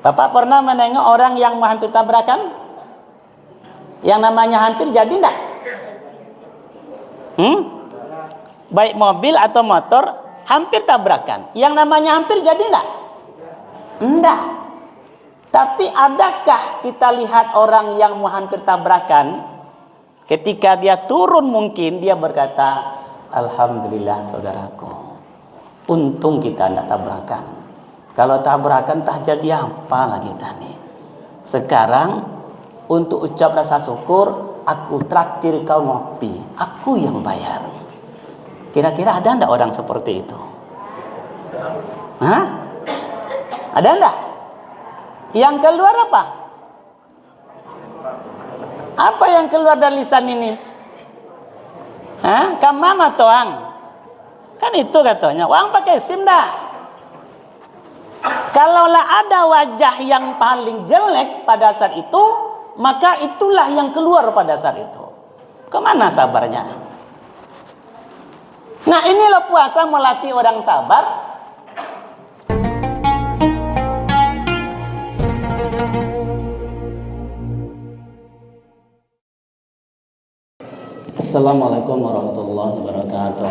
Bapak pernah menengok orang yang hampir tabrakan? Yang namanya hampir jadi enggak? Baik mobil atau motor hampir tabrakan. Yang namanya hampir jadi enggak? Enggak. Tapi adakah kita lihat orang yang hampir tabrakan, ketika dia turun mungkin dia berkata, alhamdulillah saudaraku, untung kita tidak tabrakan. Kalau tabrakan tak jadi apa lagi kita nih. Sekarang untuk ucap rasa syukur, aku traktir kau ngopi, aku yang bayar. Kira-kira ada enggak orang seperti itu? Hah? Ada enggak? Yang keluar apa? Apa yang keluar dari lisan ini? Hah? Kamam atau ang? Kan itu katanya. Wang pakai SIM dah. Kalaulah ada wajah yang paling jelek pada saat itu, maka itulah yang keluar pada saat itu. Kemana sabarnya? Nah, inilah puasa melatih orang sabar. Assalamualaikum warahmatullahi wabarakatuh.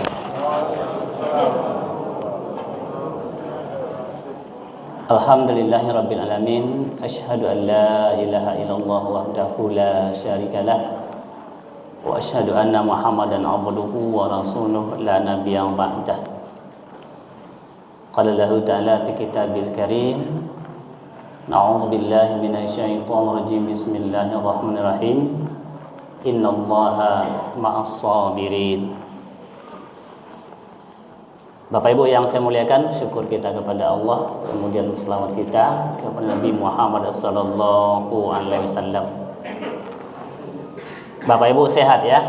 Alhamdulillahi rabbil alamin. Asyhadu an la ilaha illallah wahdahu la syarikalah, wa asyhadu anna Muhammadan abduhu wa rasuluh la nabiyya ba'dah. Qala lahu ta'ala fi kitabil karim, na'udzu billahi minasyaitonir rajim. Bismillahirrahmanirrahim. Innallaha ma'as sabirin. Bapak Ibu yang saya muliakan, syukur kita kepada Allah, kemudian selawat kita kepada Nabi Muhammad sallallahu alaihi wasallam. Bapak Ibu sehat ya?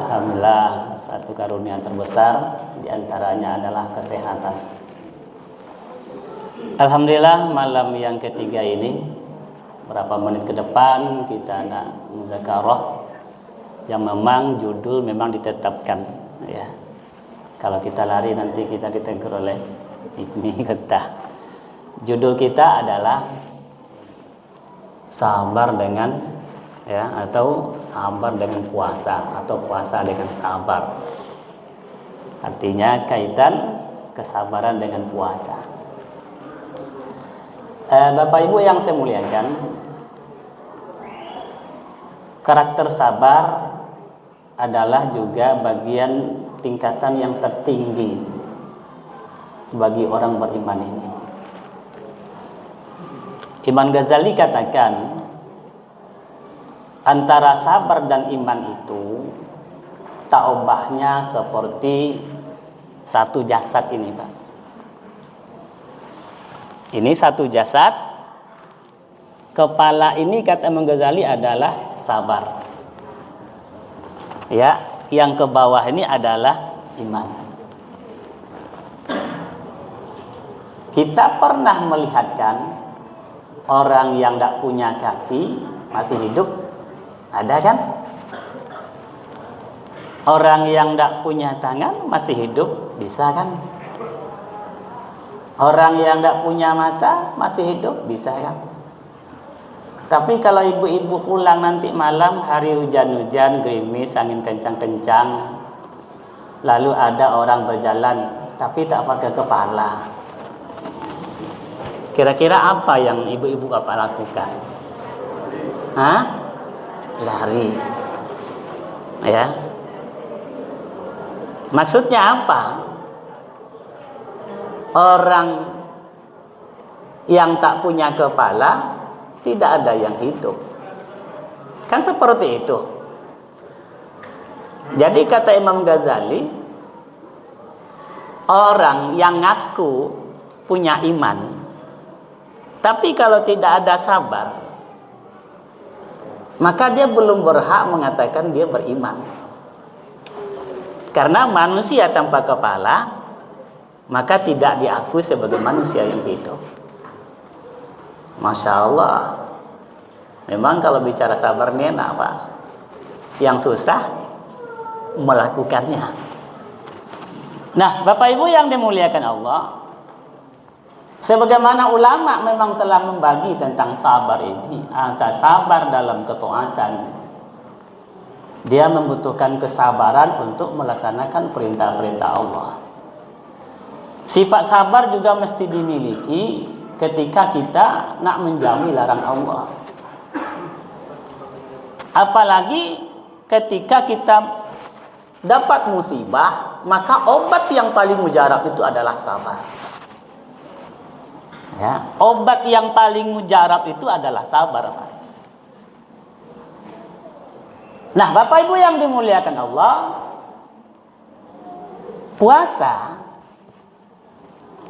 Alhamdulillah, satu karunia terbesar diantaranya adalah kesehatan. Alhamdulillah, malam yang ketiga ini, berapa menit ke depan kita nak muzakarah yang memang judul memang ditetapkan ya. Kalau kita lari nanti kita ditegur oleh ini getah. Judul kita adalah sabar dengan ya, atau sabar dengan puasa, atau puasa dengan sabar. Artinya kaitan kesabaran dengan puasa. Bapak Ibu yang saya muliakan, karakter sabar adalah juga bagian tingkatan yang tertinggi bagi orang beriman ini. Imam Ghazali katakan, antara sabar dan iman itu taubahnya seperti satu jasad ini, Pak. Ini satu jasad. Kepala ini kata Imam Ghazali adalah sabar. Ya, yang ke bawah ini adalah iman. Kita pernah melihatkan orang yang tidak punya kaki masih hidup? Ada kan? Orang yang tidak punya tangan masih hidup? Bisa kan? Orang yang tidak punya mata masih hidup? Bisa kan? Tapi kalau ibu-ibu pulang nanti malam, hari hujan-hujan, gerimis, angin kencang-kencang, lalu ada orang berjalan tapi tak pakai kepala, kira-kira apa yang ibu-ibu bapak lakukan? Hah? Lari. Ya. Maksudnya apa? Orang yang tak punya kepala tidak ada yang hidup. Kan seperti itu. Jadi kata Imam Ghazali, orang yang ngaku punya iman, tapi kalau tidak ada sabar, maka dia belum berhak mengatakan dia beriman. Karena manusia tanpa kepala, maka tidak diakui sebagai manusia yang hidup. Masya Allah. Memang kalau bicara sabar ini enak, Pak. Yang susah melakukannya. Nah, Bapak Ibu yang dimuliakan Allah, Sebagaimana ulama memang telah membagi tentang sabar ini, ada sabar dalam ketaatan. Dia membutuhkan kesabaran untuk melaksanakan perintah-perintah Allah. Sifat sabar juga mesti dimiliki ketika kita nak menjauhi larang Allah. Apalagi ketika kita dapat musibah, maka obat yang paling mujarab itu adalah sabar. Ya, obat yang paling mujarab itu adalah sabar. Nah, Bapak Ibu yang dimuliakan Allah, puasa,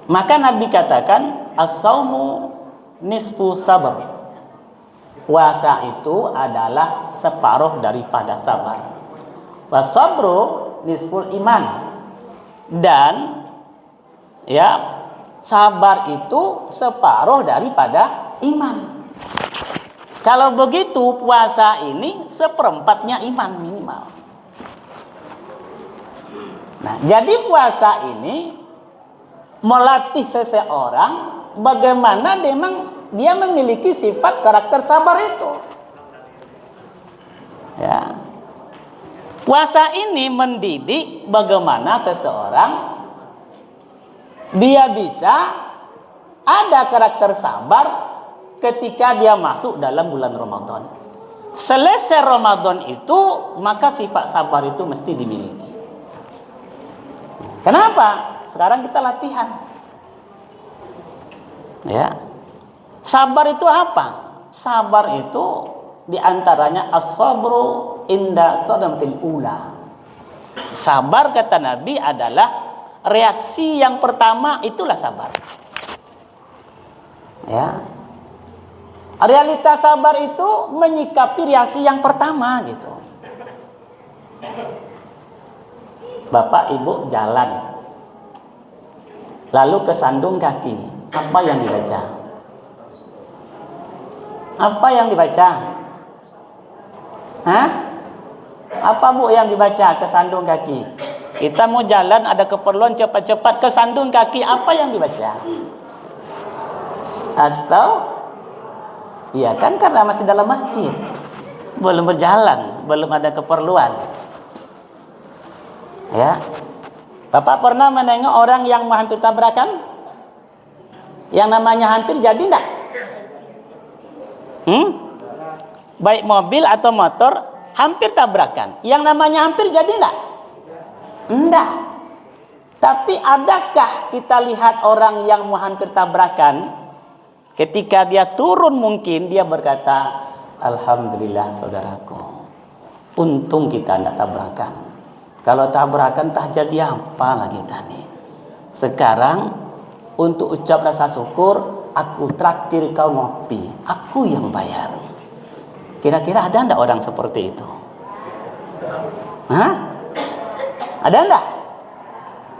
maka Nabi katakan as-saumu nisfu sabr. Puasa itu adalah separuh daripada sabar. Wasabru nisful iman. Dan ya, sabar itu separuh daripada iman. Kalau begitu puasa ini seperempatnya iman minimal. Nah, jadi puasa ini melatih seseorang bagaimana dia memiliki sifat karakter sabar itu. Ya. Puasa ini mendidik bagaimana seseorang dia bisa ada karakter sabar ketika dia masuk dalam bulan Ramadan. Selesai Ramadan itu, maka sifat sabar itu mesti dimiliki. Kenapa? Sekarang kita latihan. Ya. Sabar itu apa? Sabar itu diantaranya as-sabru inda sadamatil ula. Sabar kata Nabi adalah reaksi yang pertama, itulah sabar. Ya. Realitas sabar itu menyikapi reaksi yang pertama gitu. Bapak Ibu jalan, lalu kesandung kaki, apa yang dibaca? Apa yang dibaca? Hah? Apa Bu yang dibaca kesandung kaki? Kita mau jalan, ada keperluan cepat-cepat kesandung kaki, apa yang dibaca? Iya kan, karena masih dalam masjid, belum berjalan, belum ada keperluan. Ya, Bapak pernah menengok orang yang hampir tabrakan? Yang namanya hampir jadi enggak? Baik mobil atau motor hampir tabrakan, yang namanya hampir jadi enggak? Enggak. Tapi adakah kita lihat orang yang hampir tabrakan, ketika dia turun mungkin dia berkata, alhamdulillah saudaraku, untung kita tidak tabrakan. Kalau tabrakan tak jadi apa lagi kita nih. Sekarang untuk ucap rasa syukur, aku traktir kau ngopi, aku yang bayar. Kira-kira ada enggak orang seperti itu? Hah? Ada enggak?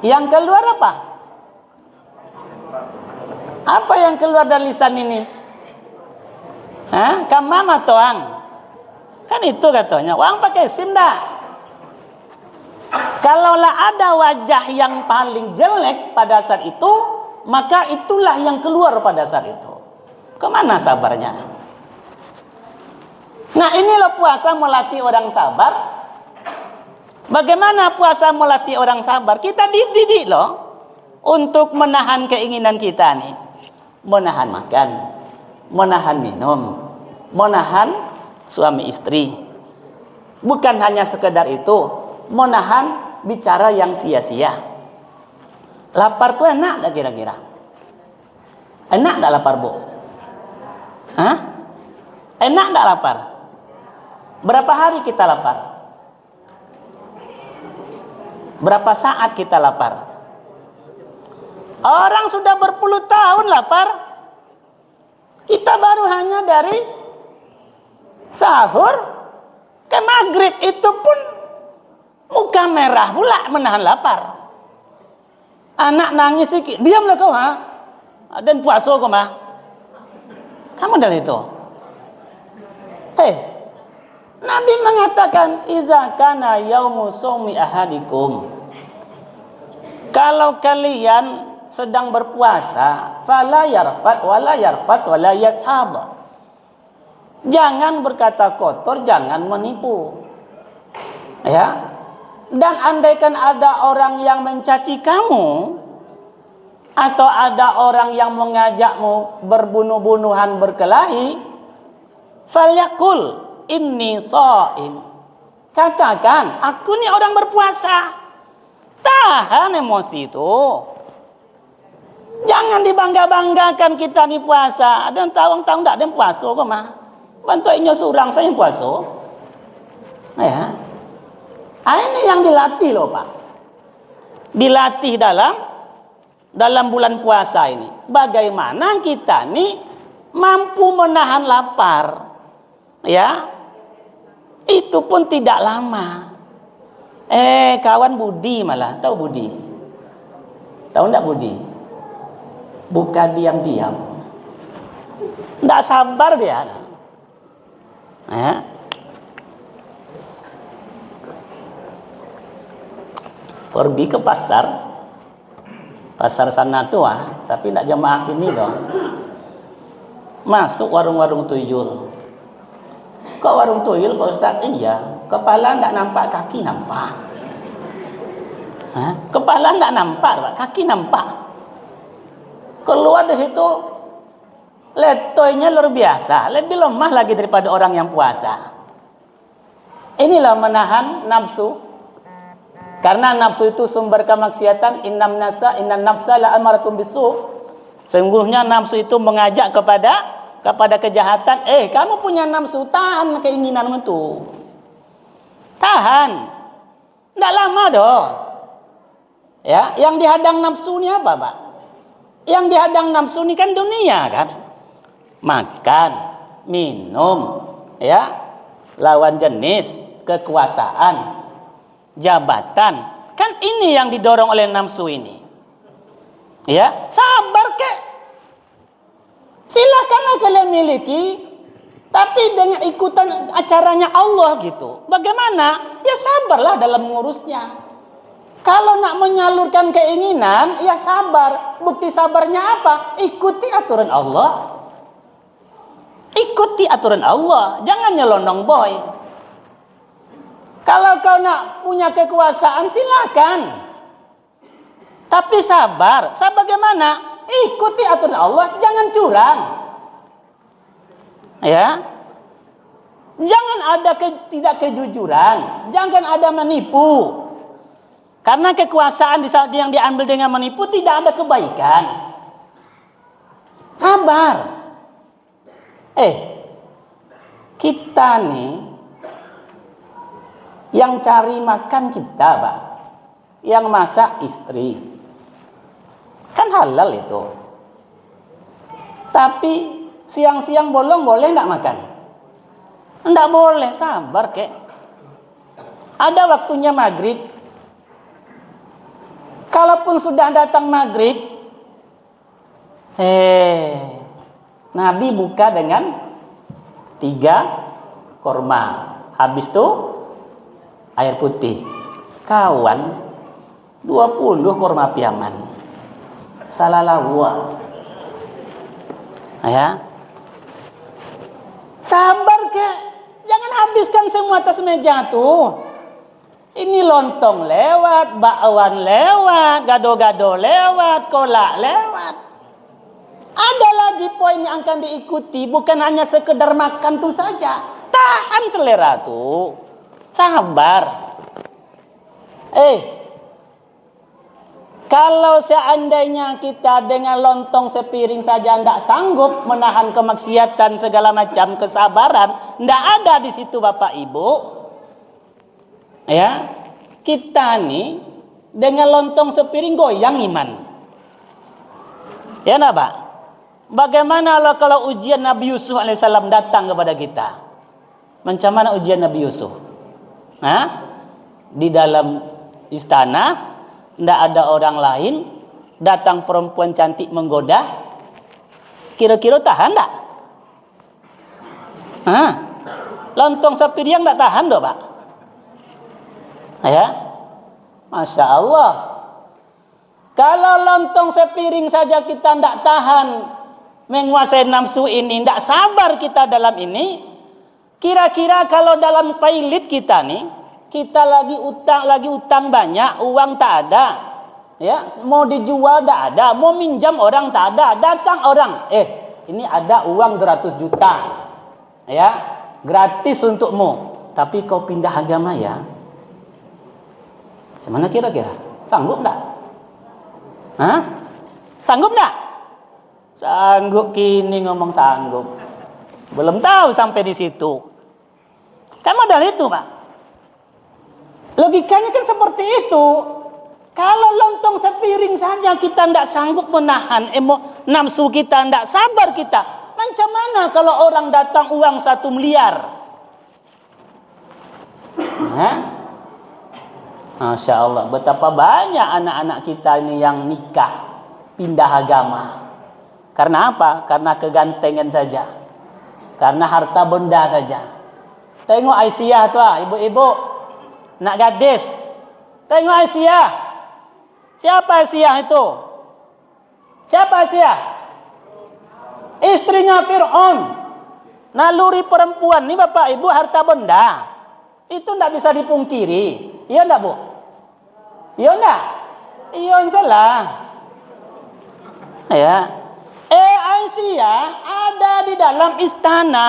Yang keluar apa? Apa yang keluar dari lisan ini? Hah? Kamam atau ang? Kan itu katanya. Wang pakai SIM dah. Kalaulah ada wajah yang paling jelek pada saat itu, maka itulah yang keluar pada saat itu. Kemana sabarnya? Nah, inilah puasa melatih orang sabar. Bagaimana puasa melatih orang sabar? Kita dididik loh untuk menahan keinginan kita nih. Menahan makan, menahan minum, menahan suami istri. Bukan hanya sekedar itu, menahan bicara yang sia-sia. Lapar tuh enak gak kira-kira? Enak gak lapar, Bu? Hah? Enak gak lapar? Berapa hari kita lapar? Berapa saat kita lapar? Orang sudah berpuluh tahun lapar. Kita baru hanya dari sahur ke maghrib, itu pun muka merah pula menahan lapar. Anak nangis sedikit, diamlah kau, ha? Dan puasa kau mah. Kamu dari itu. Nabi mengatakan, iza kana yaumu shaumi ahadikum. Kalau kalian sedang berpuasa, fala yarfat wala yarfas wala yashab. Jangan berkata kotor, jangan menipu. Ya. Dan andaikan ada orang yang mencaci kamu, atau ada orang yang mengajakmu berbunuh-bunuhan berkelahi, falyakul inni shaim. Katakan, aku ni orang berpuasa. Tahan emosi itu. Jangan dibangga-banggakan kita ni puasa. Ada tahun-tahun tak ada puasa kok mah. Bantuinnya surang saya puasa. Ya. Ini yang dilatih loh Pak. Dilatih dalam bulan puasa ini. Bagaimana kita nih mampu menahan lapar. Ya. Itu pun tidak lama. Kawan Budi malah. Tahu Budi? Tahu enggak Budi? Buka diam-diam. Enggak sabar dia. Ya. Pergi ke pasar sana tua, tapi tidak jemaah sini dong. Masuk warung-warung tuyul. Kok warung tuyul Pak Ustaz? Iya, kepala tidak nampak, kaki nampak. Kepala tidak nampak, Pak, kaki nampak. Keluar dari situ, letoynya luar biasa, lebih lemah lagi daripada orang yang puasa. Inilah menahan nafsu. Karena nafsu itu sumber kemaksiatan. Innan nafsa la amaratun bisu. Sungguhnya nafsu itu mengajak kepada kejahatan. Kamu punya nafsu, tahan keinginanmu itu. Tahan. Tidak lama doh. Ya, yang dihadang nafsu ini apa, Pak? Yang dihadang nafsu ini kan dunia kan. Makan, minum, ya, lawan jenis, kekuasaan, jabatan, kan ini yang didorong oleh nafsu ini. Ya, sabar kek. Silakanlah kalian miliki, tapi dengan ikutan acaranya Allah gitu. Bagaimana? Ya sabarlah dalam mengurusnya. Kalau nak menyalurkan keinginan, ya sabar. Bukti sabarnya apa? Ikuti aturan Allah. Ikuti aturan Allah, jangan nyelonong boy. Kalau kau nak punya kekuasaan, silakan. Tapi sabar. Sabar bagaimana? Ikuti aturan Allah, jangan curang. Ya. Jangan ada tidak kejujuran, jangan ada menipu. Karena kekuasaan di saat yang diambil dengan menipu tidak ada kebaikan. Sabar. Kita nih yang cari makan kita, Pak. Yang masak istri. Kan halal itu. Tapi siang-siang bolong boleh enggak makan? Enggak boleh, sabar kek. Ada waktunya maghrib. Kalaupun sudah datang maghrib, Nabi buka dengan 3 korma. Habis itu air putih. Kawan 20 korma piaman. Salah lawa. Ya. Sabar kek. Jangan habiskan semua atas meja tuh. Ini lontong lewat, bakwan lewat, gado-gado lewat, kolak lewat. Ada lagi poin yang akan diikuti, bukan hanya sekedar makan tuh saja. Tahan selera tuh. Sabar. Kalau seandainya kita dengan lontong sepiring saja tidak sanggup menahan kemaksiatan segala macam, kesabaran tidak ada di situ Bapak Ibu. Ya, kita nih dengan lontong sepiring goyang iman. Ya nak Pak? Bagaimana kalau ujian Nabi Yusuf alaihissalam datang kepada kita? Macam mana ujian Nabi Yusuf? Di dalam istana, tidak ada orang lain, datang perempuan cantik menggoda. Kira-kira tahan tak? Lontong sepiring tidak tahan doh Pak. Ya, Masya Allah. Kalau lontong sepiring saja kita tidak tahan menguasai nafsu ini, tidak sabar kita dalam ini, kira-kira kalau dalam pailit kita nih, kita lagi utang banyak, uang tak ada, ya, mau dijual tak ada, mau minjam orang tak ada, datang orang, ini ada uang 200 juta, ya, gratis untukmu, tapi kau pindah agama ya. Gimana kira-kira? Sanggup enggak? Hah? Sanggup enggak? Sanggup kini ngomong sanggup. Belum tahu sampai di situ. Kan modal itu, Pak. Logikanya kan seperti itu. Kalau lontong sepiring saja kita tidak sanggup menahan nafsu kita, tidak sabar kita. Macam mana kalau orang datang uang 1 miliar? Masya Allah, betapa banyak anak-anak kita ini yang nikah, pindah agama. Karena apa? Karena kegantengan saja. Karena harta benda saja. Tengok Aisyah tuh, ibu-ibu, nak gadis. Tengok Aisyah. Siapa Aisyah itu? Siapa Aisyah? Istrinya Fir'aun. Naluri perempuan ini Bapak Ibu harta benda. Itu tidak bisa dipungkiri. Iya enggak, Bu? Iya enggak? Iya salah. Ya. Aisyah ada di dalam istana.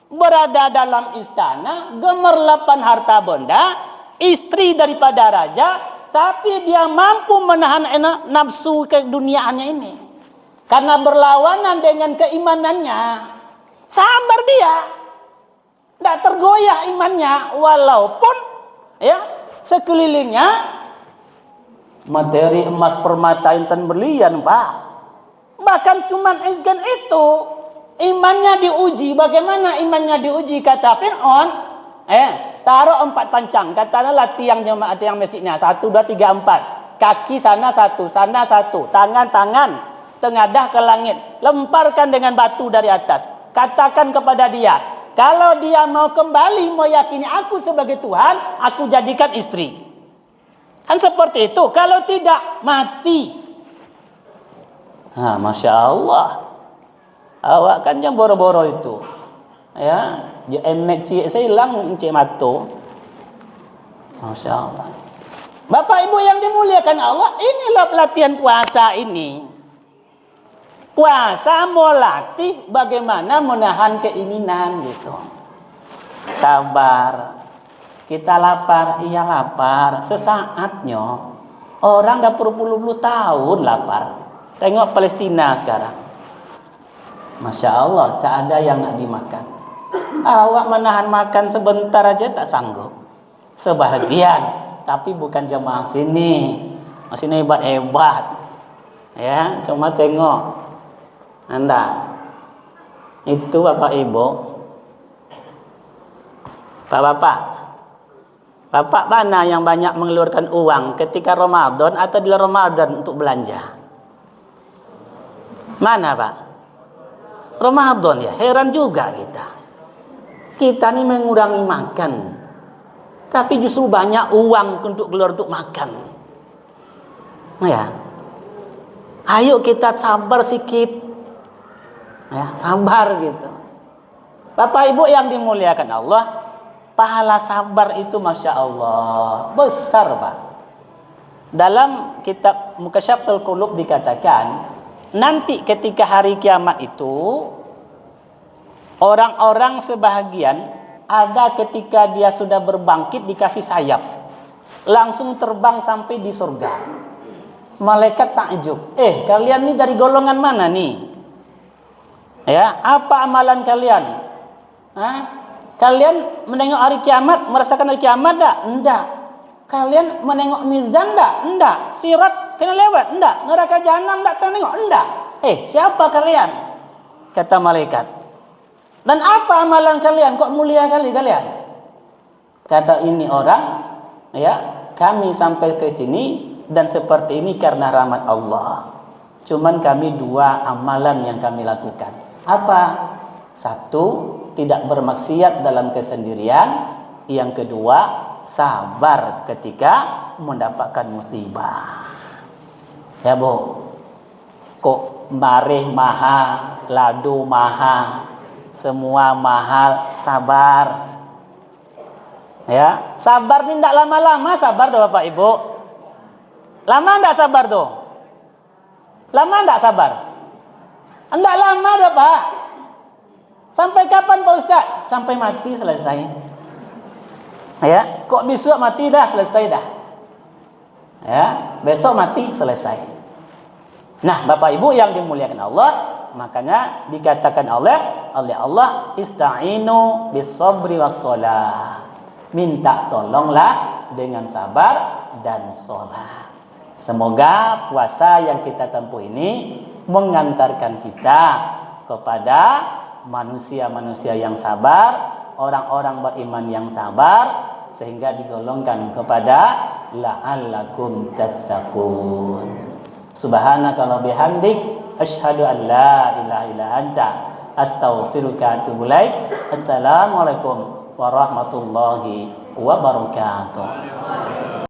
Berada dalam istana, gemerlapan harta benda, istri daripada raja, tapi dia mampu menahan nafsu keduniaannya ini. Karena berlawanan dengan keimanannya. Sabar dia. Tidak tergoyah imannya walaupun ya sekelilingnya materi emas permata intan berlian, Pak. Bahkan cuman ingin itu imannya diuji. Bagaimana imannya diuji? Kata Fir'aun, taruh 4 pancang. Katakanlah tiang jemaat yang masjidnya 1, 2, 3, 4. Kaki sana 1, sana 1. Tangan tengadah ke langit. Lemparkan dengan batu dari atas. Katakan kepada dia, kalau dia mau kembali meyakini aku sebagai Tuhan, aku jadikan istri. Kan seperti itu. Kalau tidak, mati. Masya Allah. Awak kan yang boro-boro itu. Ya, emek cik saya hilang cik mato. Masya Allah. Bapak Ibu yang dimuliakan Allah, inilah pelatihan puasa ini. Puasa mau latih bagaimana menahan keinginan gitu. Sabar. Kita lapar, iya lapar. Sesaatnya. Orang dah berpuluh-puluh tahun lapar. Tengok Palestina sekarang. Masya Allah, tak ada yang nak dimakan. Awak menahan makan sebentar aja tak sanggup. Sebahagian, tapi bukan jemaah sini. Sini hebat-hebat. Ya, cuma tengok. Anda itu Bapak Ibu, Bapak mana yang banyak mengeluarkan uang ketika Ramadan atau di luar Ramadan untuk belanja? Mana Pak? Ramadan ya, heran juga kita ini mengurangi makan, tapi justru banyak uang untuk keluar untuk makan. Ya, ayo kita sabar sikit. Ya, sabar gitu. Bapak Ibu yang dimuliakan Allah, pahala sabar itu Masya Allah besar, Pak. Dalam kitab Mukasyafatul Qulub dikatakan, nanti ketika hari kiamat itu orang-orang sebahagian ada ketika dia sudah berbangkit dikasih sayap, langsung terbang sampai di surga. Malaikat takjub, kalian ini dari golongan mana nih? Ya, apa amalan kalian? Kalian menengok hari kiamat, merasakan hari kiamat tak? Enggak. Kalian menengok mizan tak? Enggak. Sirat kena lewat? Enggak. Neraka jahanam tak tengok? Enggak. Siapa kalian? Kata malaikat. Dan apa amalan kalian? Kok mulia kali kalian? Kata ini orang, ya, kami sampai ke sini dan seperti ini karena rahmat Allah. Cuman kami 2 amalan yang kami lakukan. Apa? 1, tidak bermaksiat dalam kesendirian. Yang kedua, sabar ketika mendapatkan musibah. Ya Bu, kok marih mahal, ladu mahal, semua mahal, sabar. Ya, sabar nih tidak lama-lama, sabar tuh Bapak Ibu. Lama tidak sabar tuh? Lama tidak sabar? Tidak lama dah Pak. Sampai kapan Pak Ustaz? Sampai mati selesai. Ya, kok besok mati dah selesai dah. Ya, besok mati selesai. Nah, Bapak Ibu yang dimuliakan Allah, makanya dikatakan oleh Allah, ista'inu bis-sabri was-shalah. Minta tolonglah dengan sabar dan sholat. Semoga puasa yang kita tempuh ini mengantarkan kita kepada manusia-manusia yang sabar, orang-orang beriman yang sabar, sehingga digolongkan kepada la'allakum tattaqun. Subhanaka wa bihamdik asyhadu an la ilaha illa anta astaghfiruka wa atubu ilaik. Assalamualaikum warahmatullahi wabarakatuh.